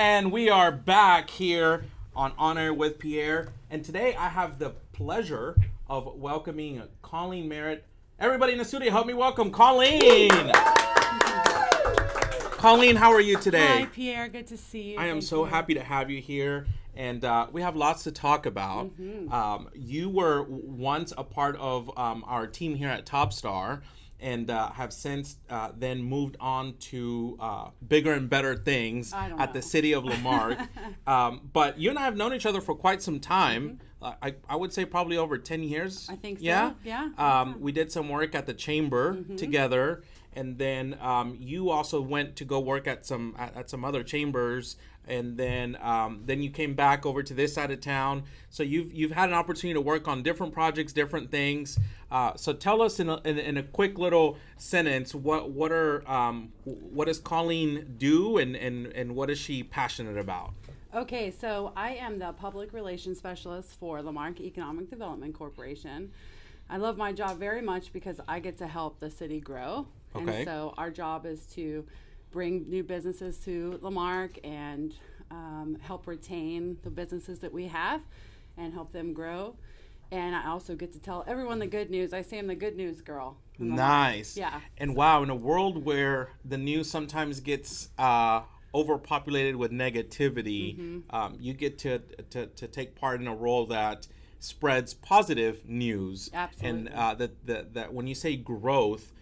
And we are back here on Air with Pierre. And today I have the pleasure of welcoming Colleen Merritt. Everybody in the studio, help me welcome Colleen. Colleen, how are you today? Hi, Pierre. Good to see you. I am so happy to have you here. And we have lots to talk about. You were once a part of our team here at Top Star, and have since then moved on to bigger and better things at the city of La Marque. But you and I have known each other for quite some time. I would say probably over 10 years. I think so. Yeah. We did some work at the chamber together, and then you also went to go work at some other chambers, and then you came back over to this side of town. So you've had an opportunity to work on different projects, different things. So tell us in a quick little sentence what does Colleen do, and what is she passionate about? Okay, so I am the public relations specialist for La Marque Economic Development Corporation. I love my job very much because I get to help the city grow. Okay. And so our job is to bring new businesses to La Marque and help retain the businesses that we have and help them grow. And I also get to tell everyone the good news. I say I'm the good news girl. Nice. Yeah. And wow, in a world where the news sometimes gets overpopulated with negativity, you get to take part in a role that spreads positive news. Absolutely. And that when you say growth,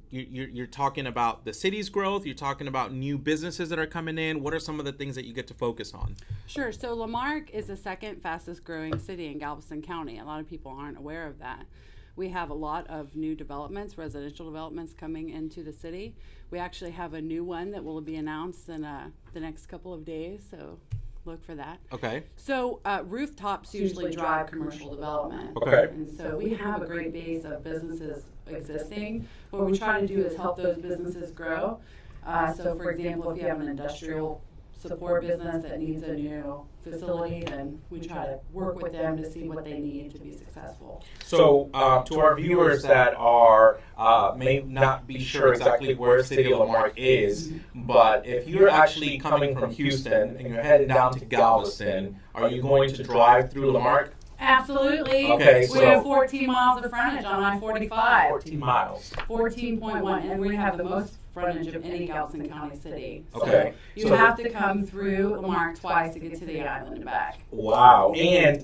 you're talking about the city's growth, you're talking about new businesses that are coming in. What are some of the things that you get to focus on? Sure. So La Marque is the second fastest growing city in Galveston County. A lot of people aren't aware of that. We have a lot of new developments, residential developments coming into the city. We actually have a new one that will be announced in the next couple of days, so look for that. Okay. So rooftops usually drive commercial development. Okay. And so we have a great base of businesses existing. What we try to do is help those businesses grow. So for example, if you have an industrial support business that needs a new facility, then we try to work with them to see what they need to be successful. So to our viewers that are may not be sure exactly where the city of La Marque is, but if you're actually coming from Houston and you're heading down to Galveston, are you going to drive through La Marque? Absolutely. Okay, we have 14 miles of frontage on I-45. 14 miles. 14.1, and we have the most frontage of any Galveston County city. Okay. So you have to come through La Marque twice to get to the island and back. Wow. And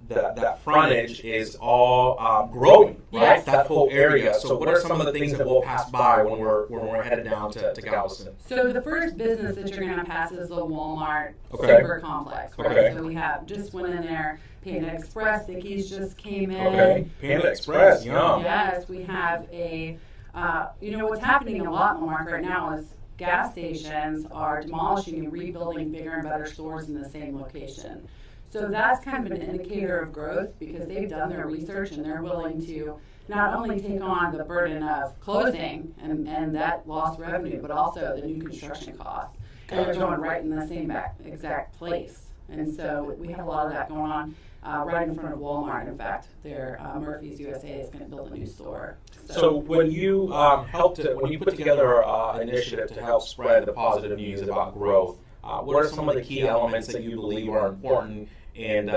that frontage is all growing, right? Yes. That whole area. So what are some of the things that we'll pass by when we're headed down to Galveston? So the first business that you're going to pass is the Walmart Okay. Super Complex, right? Okay. So we have just went in there. Panda Express, Dickies just came in. Okay. Panda Express, yum. Yes, we have a, what's happening a lot in La Marque right now is gas stations are demolishing and rebuilding bigger and better stores in the same location. So that's kind of an indicator of growth because they've done their research and they're willing to not only take on the burden of closing and that lost revenue, but also the new construction costs. And they're going right in the same exact place. And so we have a lot of that going on right in front of Walmart. In fact, their Murphy's USA is going to build a new store. So when you when you put together an initiative to help spread the positive news about growth, what are some of the key elements that you believe are important in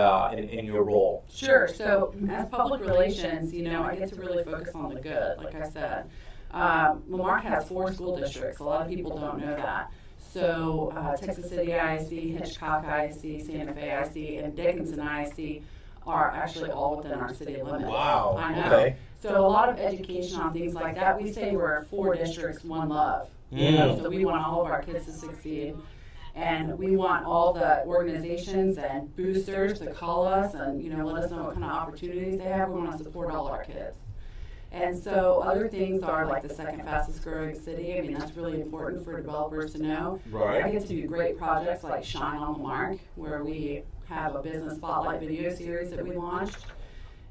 your role? Sure. So as public relations, I get to really focus on the good. Like I said, La Marque has 4 school districts. A lot of people don't know that. So Texas City ISD, Hitchcock ISD, Santa Fe ISD, and Dickinson ISD are actually all within our city limits. Wow. I know. Okay. So a lot of education on things like that. We say we're 4 districts, 1 love. So we want all of our kids to succeed. And we want all the organizations and boosters to call us and let us know what kind of opportunities they have. We want to support all our kids. And so other things are like the second fastest growing city. I mean, that's really important for developers to know. Right. I get to do great projects like Shine on La Marque, where we have a business spotlight video series that we launched.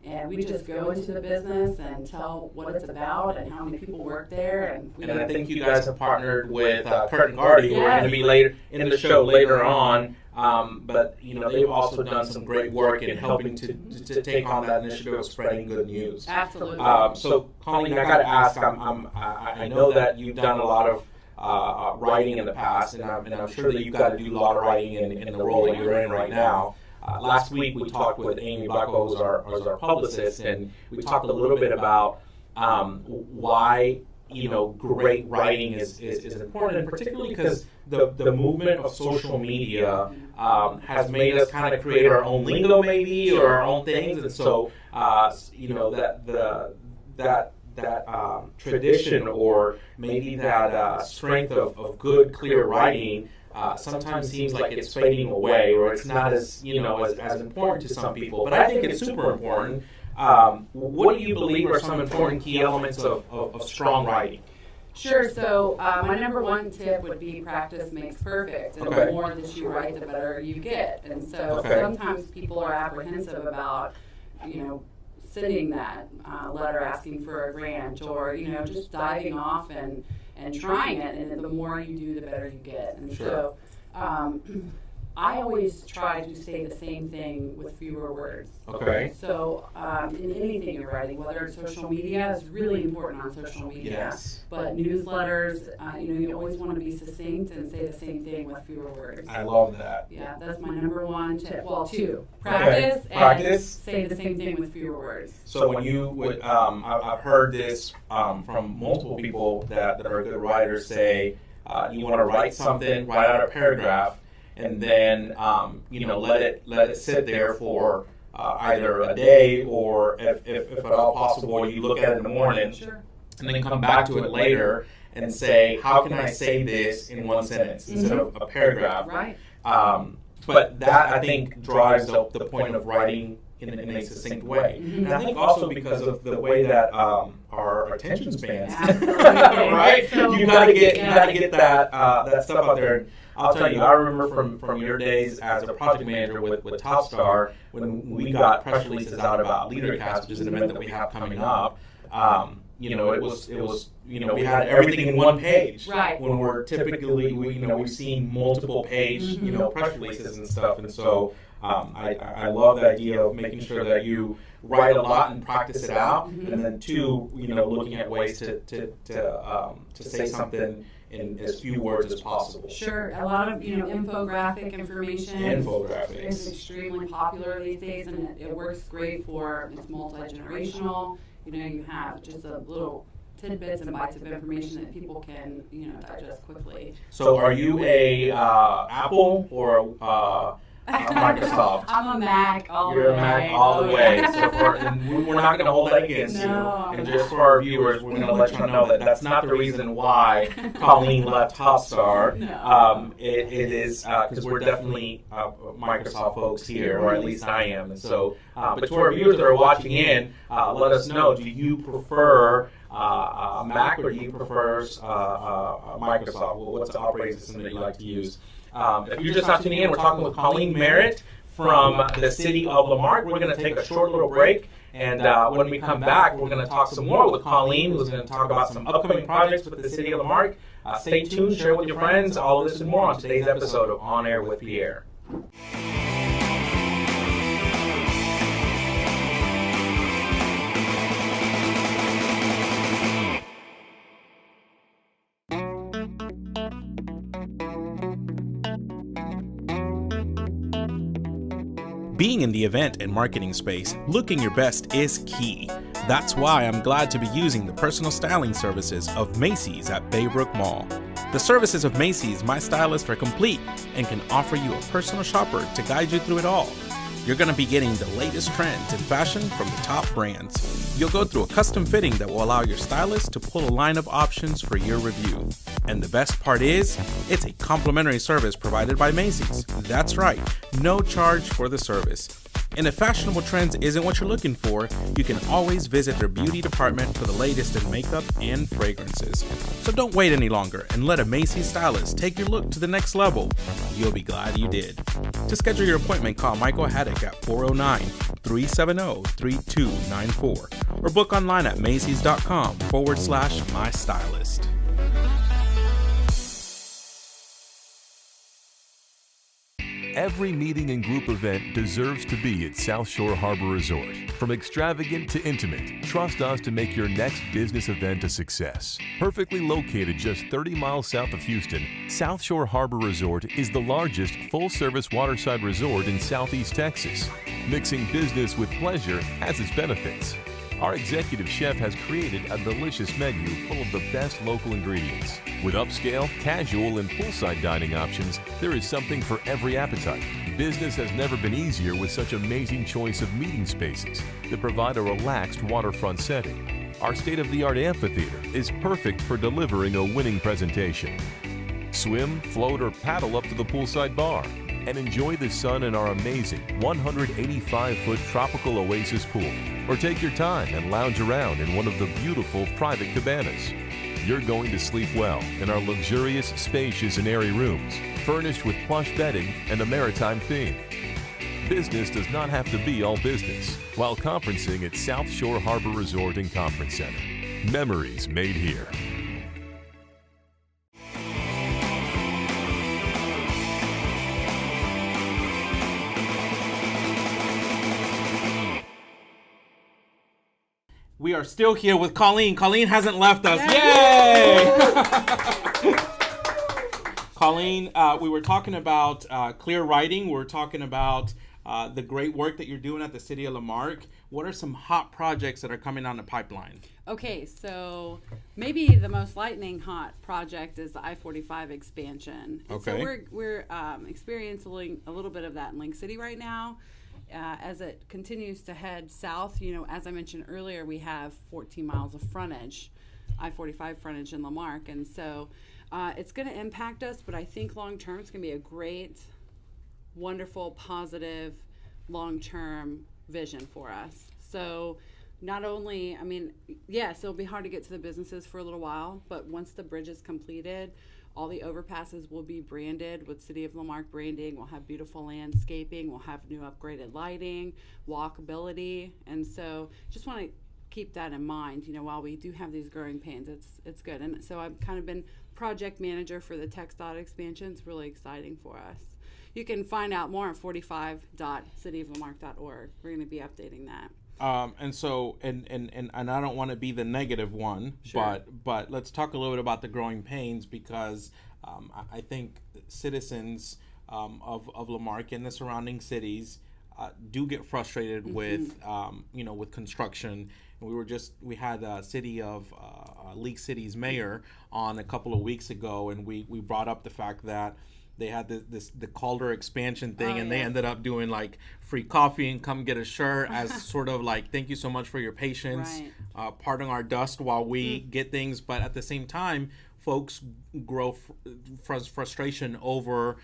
And we just go into the business and tell what it's about and how many people work there. And I think you guys have partnered with Kurt and Gardy, who are going to be later in the show later on. But they've also done some great work in helping to take on that initiative of spreading good news. Absolutely. So, Colleen, I got to ask. I know that you've done a lot of writing in the past, and I'm sure that you've got to do a lot of writing in the role that you're in right now. Last week we talked with Amy Bucko, who's our publicist, and we talked a little bit about why great writing is important, and particularly because the movement of social media has made us kind of create our own lingo, maybe, or our own things, and so that tradition, or maybe that strength of good, clear writing sometimes seems like it's fading away, or it's not as as important to some people. But I think it's super important. What do you believe are some important key elements of strong writing? Sure. So my number one tip would be practice makes perfect. And the more that you write, the better you get. And so sometimes people are apprehensive about, sending that letter asking for a grant, or, just diving off and trying it. And the more you do, the better you get. And so I always try to say the same thing with fewer words. Okay. So in anything you're writing, whether it's social media, is really important on social media. Yes. But newsletters, you always want to be succinct and say the same thing with fewer words. I love that. Yeah, that's my number one tip. Well, two. Practice. Say the same thing with fewer words. So when you would, I've heard this from multiple people that are good writers say, you want to write something, write out a paragraph, and then let it sit there for either a day, or if at all possible, you look at it in the morning, and then come back to it later and say, how can I say this in one sentence instead of a paragraph? Right. But that, I think, drives the point of writing in a succinct way. Mm-hmm. And I think also because of the way that our attention spans, right? So you gotta get that stuff out there. I'll tell you, I remember from your days as a project manager with Topstar, when we got press releases out about LeaderCast, which is an event that we have coming up. It was we had everything in one page. Right. When we're typically we've seen multiple page press releases and stuff, and so I love the idea of making sure that you write a lot and practice it out, and then two, looking at ways to say something in as few words as possible. Sure. A lot of infographic information Infographics is extremely popular these days, and it works great for, it's multi-generational. You have just a little tidbits and bites of information that people can digest quickly. So are you a Apple or Microsoft? I'm a Mac all the way. You're a Mac all the way. So we're not going to hold that against you. And just for our viewers, we're going to let you know that that's not the reason why Colleen left Topstar. No. It is because we're definitely Microsoft folks here, or at least I am. And so, but to our viewers that are watching in, let us know: do you prefer Mac, or do you prefer Microsoft? What's the operating system that you like to use? If you're just not tuning in, we're talking with Colleen Merritt from the city of La Marque. We're going to take a short little break, and when we come back, we're going to talk some more with Colleen, who's going to talk about some upcoming projects with the city of La Marque. Stay tuned, share it with your friends, all of this and more on today's episode of On Air with Pierre. Being in the event and marketing space, looking your best is key. That's why I'm glad to be using the personal styling services of Macy's at Baybrook Mall. The services of Macy's My Stylist are complete and can offer you a personal shopper to guide you through it all. You're going to be getting the latest trends in fashion from the top brands. You'll go through a custom fitting that will allow your stylist to pull a line of options for your review. And the best part is, it's a complimentary service provided by Macy's. That's right, no charge for the service. And if fashionable trends isn't what you're looking for, you can always visit their beauty department for the latest in makeup and fragrances. So don't wait any longer and let a Macy's stylist take your look to the next level. You'll be glad you did. To schedule your appointment, call Michael Haddock at 409-370-3294 or book online at macys.com/mystylist. Every meeting and group event deserves to be at South Shore Harbor Resort. From extravagant to intimate, trust us to make your next business event a success. Perfectly located just 30 miles south of Houston, South Shore Harbor Resort is the largest full-service waterside resort in Southeast Texas. Mixing business with pleasure has its benefits. Our executive chef has created a delicious menu full of the best local ingredients. With upscale, casual, and poolside dining options, there is something for every appetite. Business has never been easier with such amazing choice of meeting spaces that provide a relaxed waterfront setting. Our state-of-the-art amphitheater is perfect for delivering a winning presentation. Swim, float, or paddle up to the poolside bar and enjoy the sun in our amazing 185-foot tropical oasis pool. Or take your time and lounge around in one of the beautiful private cabanas. You're going to sleep well in our luxurious, spacious, and airy rooms, furnished with plush bedding and a maritime theme. Business does not have to be all business while conferencing at South Shore Harbor Resort and Conference Center. Memories made here. We are still here with Colleen. Colleen hasn't left us. Yay! Colleen, we were talking about clear writing. We were talking about the great work that you're doing at the City of La Marque. What are some hot projects that are coming down the pipeline? Okay, so maybe the most lightning hot project is the I-45 expansion. And Okay. So we're experiencing a little bit of that in Link City right now. As it continues to head south, as I mentioned earlier, we have 14 miles of frontage, I-45 frontage in La Marque. And so it's going to impact us, but I think long-term it's going to be a great, wonderful, positive, long-term vision for us. So not only, yes, it'll be hard to get to the businesses for a little while, but once the bridge is completed, all the overpasses will be branded with City of La Marque branding. We'll have beautiful landscaping. We'll have new upgraded lighting, walkability. And so just want to keep that in mind, while we do have these growing pains, it's good. And so I've kind of been project manager for the TxDOT expansion. It's really exciting for us. You can find out more at 45.cityoflamarque.org. We're going to be updating that. And I don't want to be the negative one, Sure. but let's talk a little bit about the growing pains, because I think citizens of La Marque and the surrounding cities do get frustrated with with construction. And we had City of League City's mayor on a couple of weeks ago, and we brought up the fact that they had the Calder expansion thing, and they ended up doing like free coffee and come get a shirt as sort of like, thank you so much for your patience, Right. parting our dust while we get things. But at the same time, folks grow frustration over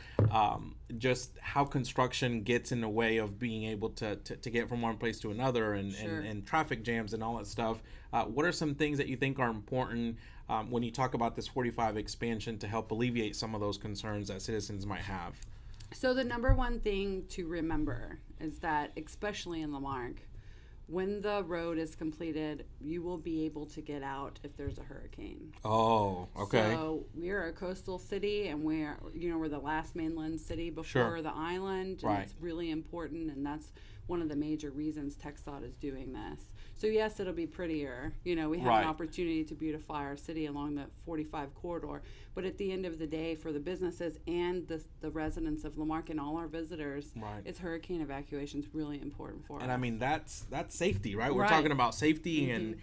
just how construction gets in the way of being able to get from one place to another, and, Sure. and traffic jams and all that stuff. What are some things that you think are important when you talk about this 45 expansion to help alleviate some of those concerns that citizens might have? So the number one thing to remember is that, especially in La Marque, when the road is completed, you will be able to get out if there's a hurricane. Oh, okay. So we're a coastal city, and we're the last mainland city before Sure. the island, and Right. it's really important, and that's one of the major reasons TxDOT is doing this. So yes, it'll be prettier. We have Right. an opportunity to beautify our city along the 45 corridor, but at the end of the day, for the businesses and the residents of La Marque and all our visitors, Right. it's hurricane evacuation is really important for us. And I mean, that's safety, right? We're Right. talking about safety and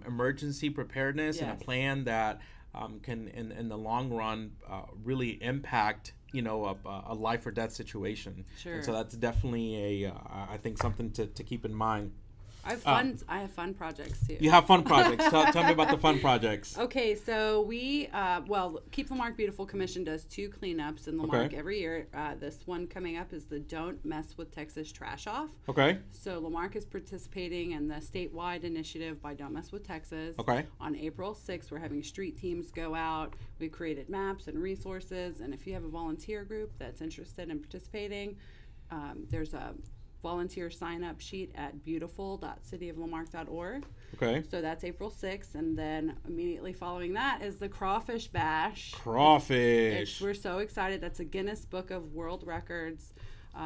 emergency preparedness, and Yes. a plan that can, in the long run, really impact a life or death situation. Sure. And so that's definitely I think something to keep in mind. I have fun projects too. You have fun projects. Tell me about the fun projects. Okay, so we, Keep La Marque Beautiful Commission does 2 cleanups in La Okay. Marque every year. This one coming up is the Don't Mess with Texas Trash Off. Okay. So La Marque is participating in the statewide initiative by Don't Mess with Texas. Okay. On April 6th, we're having street teams go out. We created maps and resources, and if you have a volunteer group that's interested in participating, there's a volunteer sign-up sheet at beautiful.cityoflamarque.org. Okay. So that's April 6th, and then immediately following that is the Crawfish Bash. Crawfish. We're so excited. That's a Guinness Book of World Records.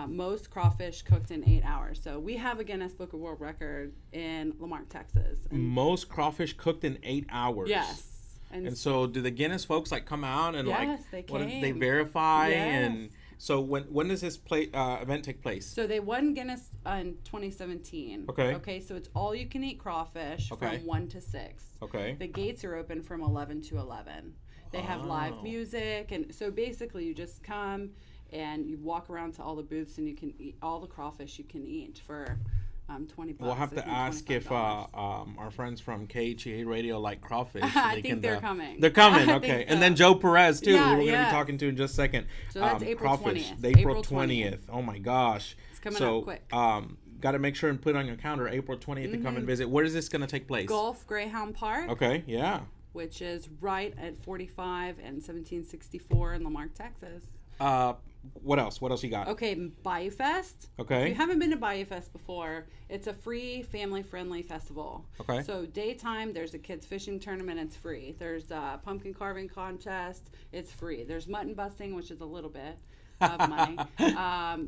Most crawfish cooked in 8 hours. So we have a Guinness Book of World Record in Lamarque, Texas. And most crawfish cooked in 8 hours. yes. And so do the Guinness folks like come out and yes, like they what came. they verify Yes. and so when does this event take place? So they won Guinness in 2017. Okay. Okay, so it's all you can eat crawfish Okay. from 1 to 6. Okay. The gates are open from 11 to 11. They have live music, and so basically you just come and you walk around to all the booths and you can eat all the crawfish you can eat for $20. We'll have I to think ask if $25. our friends from KHEA Radio like crawfish. So I think they're coming. They're coming, I okay. think And so. then Joe Perez too, Yeah, who we're going to yes. be talking to in just a second. So that's April crawfish, 20th. April April 20th. Oh my gosh. It's coming so, up quick. Got to make sure and put it on your calendar April 20th to come and visit. Where is this going to take place? Gulf Greyhound Park, Okay, yeah. which is right at 45 and 1764 in Lamarque, Texas. What else? What else you got? Okay, Bayou Fest. Okay. If you haven't been to Bayou Fest before, it's a free, family-friendly festival. Okay. So daytime, there's a kids fishing tournament. It's free. There's a pumpkin carving contest. It's free. There's mutton busting, which is a little bit of money.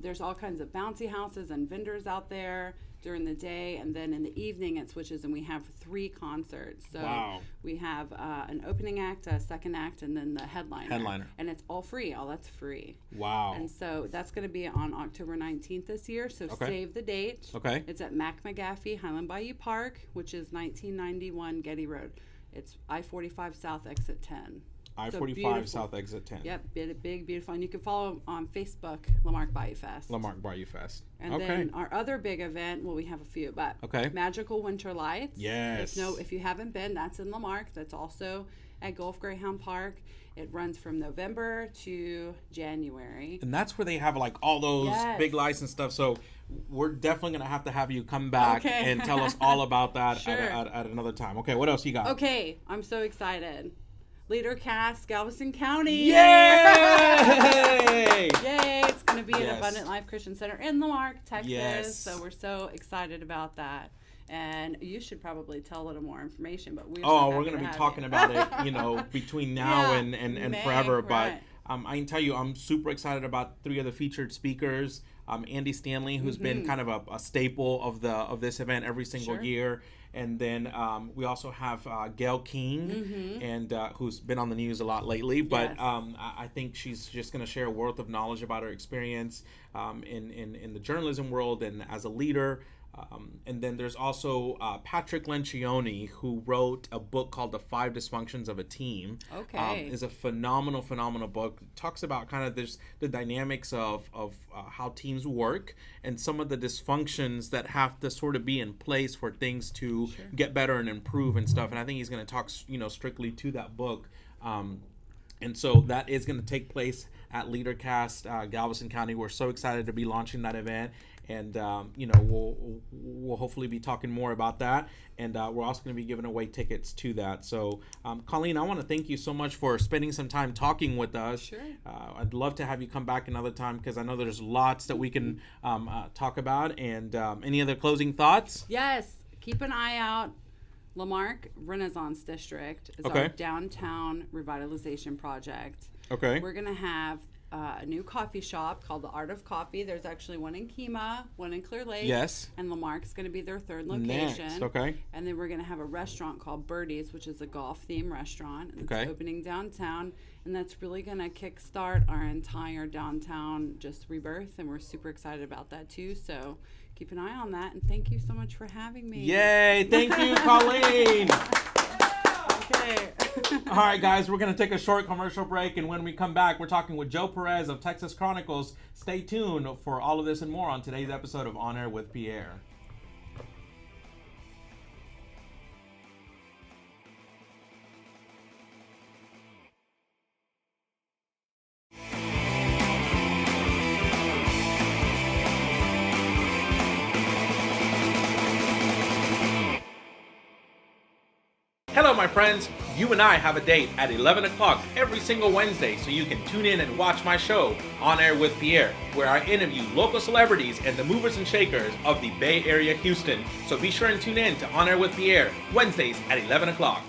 There's all kinds of bouncy houses and vendors out there during the day, and then in the evening it switches, and we have 3 concerts. So Wow. we have an opening act, a second act, and then the headliner. Headliner. And it's all free. All that's free. Wow. And so that's going to be on October 19th this year. So Okay. save the date. Okay. It's at Mac McGaffey Highland Bayou Park, which is 1991 Getty Road. It's I-45 South, exit 10. I-45 beautiful. South Exit 10. Yep, big, beautiful. And you can follow on Facebook, Lamarque Bayou Fest. Lamarque Bayou Fest. And okay. then our other big event, well, we have a few, but Okay. Magical Winter Lights. Yes. If you haven't been, that's in Lamarque. That's also at Gulf Greyhound Park. It runs from November to January. And that's where they have like all those Yes. big lights and stuff. So we're definitely going to have you come back Okay. and tell us all about that Sure. at another time. Okay, what else you got? Okay, I'm so excited. Leader Cast, Galveston County. Yay! Yay! It's going to be Yes. at Abundant Life Christian Center in Lamarque, Texas. Yes. So we're so excited about that. And you should probably tell a little more information, but we're We're going to be talking about it, between now Yeah, and May, forever. right. But I can tell you, I'm super excited about 3 of the featured speakers. Andy Stanley, who's been kind of a staple of this event every single Sure. year. And then we also have Gail King, and who's been on the news a lot lately. But Yes. I think she's just going to share a wealth of knowledge about her experience in the journalism world and as a leader. And then there's also Patrick Lencioni, who wrote a book called The 5 Dysfunctions of a Team. Okay. Is a phenomenal book. It talks about kind of the dynamics of how teams work and some of the dysfunctions that have to sort of be in place for things to get better and improve and stuff. And I think he's going to talk, strictly to that book. And so that is going to take place at LeaderCast, Galveston County. We're so excited to be launching that event. And, we'll hopefully be talking more about that. And we're also going to be giving away tickets to that. So, Colleen, I want to thank you so much for spending some time talking with us. Sure. I'd love to have you come back another time because I know there's lots that we can talk about. And any other closing thoughts? Yes. Keep an eye out. Lamarque Renaissance District is Okay. our downtown revitalization project. Okay. We're going to have a new coffee shop called The Art of Coffee. There's actually one in Kemah, one in Clear Lake. Yes. And Lamarque's going to be their 3rd location. Next. Okay. And then we're going to have a restaurant called Birdie's, which is a golf-themed restaurant. And Okay. It's opening downtown. And that's really going to kickstart our entire downtown just rebirth. And we're super excited about that, too. So keep an eye on that. And thank you so much for having me. Yay. Thank you, Colleen. Okay. All right, guys, we're going to take a short commercial break, and when we come back, we're talking with Joe Perez of Texas Chronicles. Stay tuned for all of this and more on today's episode of On Air with Pierre. Hello, my friends, you and I have a date at 11 o'clock every single Wednesday, so you can tune in and watch my show, On Air with Pierre, where I interview local celebrities and the movers and shakers of the Bay Area, Houston. So be sure and tune in to On Air with Pierre, Wednesdays at 11 o'clock.